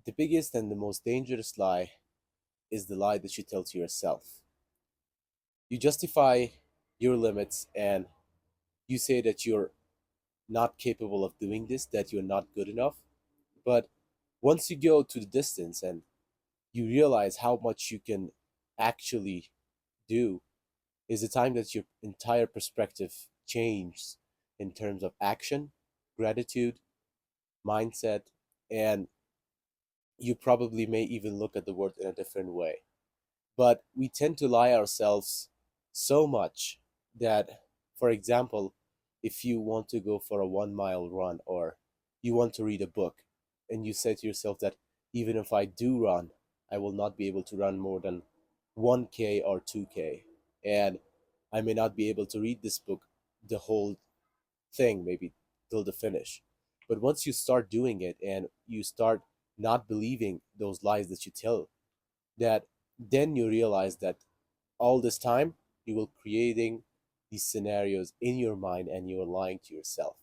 The biggest and the most dangerous lie is the lie that you tell to yourself. You justify your limits and you say that you're not capable of doing this, that you're not good enough. But once you go to the distance and you realize how much you can actually do, is the time that your entire perspective changes in terms of action, gratitude, mindset, and you probably may even look at the world in a different way. But we tend to lie ourselves so much that, for example, if you want to go for a 1 mile run or you want to read a book, and you say to yourself that even if I do run, I will not be able to run more than 1K or 2K, and I may not be able to read this book the whole thing, maybe till the finish. But once you start doing it and you start not believing those lies that you tell, that then you realize that all this time you will creating these scenarios in your mind and you're lying to yourself.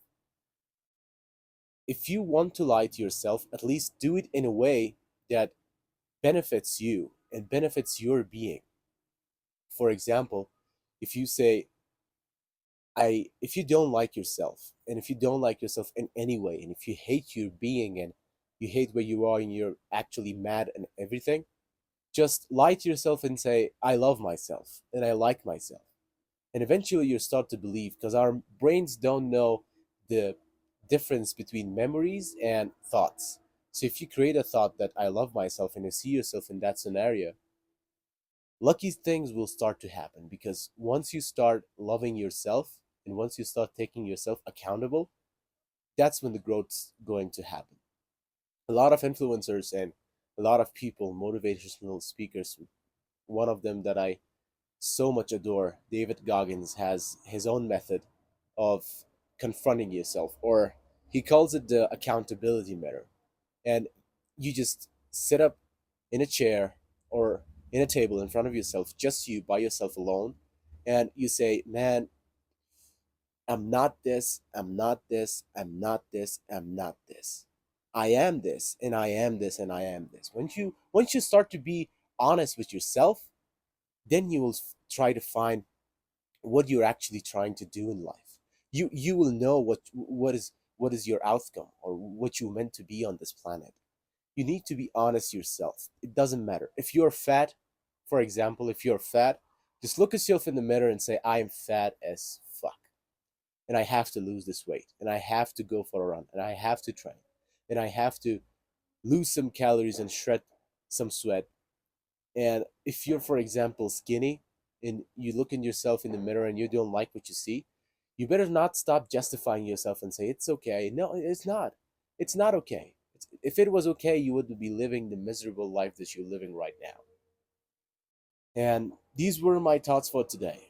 If you want to lie to yourself, at least do it in a way that benefits you and benefits your being. For example, if you say, if you don't like yourself, and if you don't like yourself in any way, and if you hate your being and you hate where you are and you're actually mad and everything, just lie to yourself and say, I love myself and I like myself. And eventually you start to believe, because our brains don't know the difference between memories and thoughts. So if you create a thought that I love myself and you see yourself in that scenario, lucky things will start to happen, because once you start loving yourself and once you start taking yourself accountable, that's when the growth's going to happen. A lot of influencers and a lot of people, motivational speakers, one of them that I so much adore, David Goggins, has his own method of confronting yourself, or he calls it the accountability mirror. And you just sit up in a chair or in a table in front of yourself, just you by yourself alone, and you say, man, I'm not this, I'm not this, I'm not this, I'm not this. I am this, and I am this, and I am this. Once you start to be honest with yourself, then you will try to find what you're actually trying to do in life. You will know what is your outcome, or what you're meant to be on this planet. You need to be honest yourself. It doesn't matter if you're fat. For example, if you're fat, just look at yourself in the mirror and say, I am fat as fuck, and I have to lose this weight, and I have to go for a run, and I have to train, and I have to lose some calories and shred some sweat. And if you're, for example, skinny, and you look in yourself in the mirror and you don't like what you see, you better not stop justifying yourself and say, it's okay. No, it's not. It's not okay. If it was okay, you would be living the miserable life that you're living right now. And these were my thoughts for today.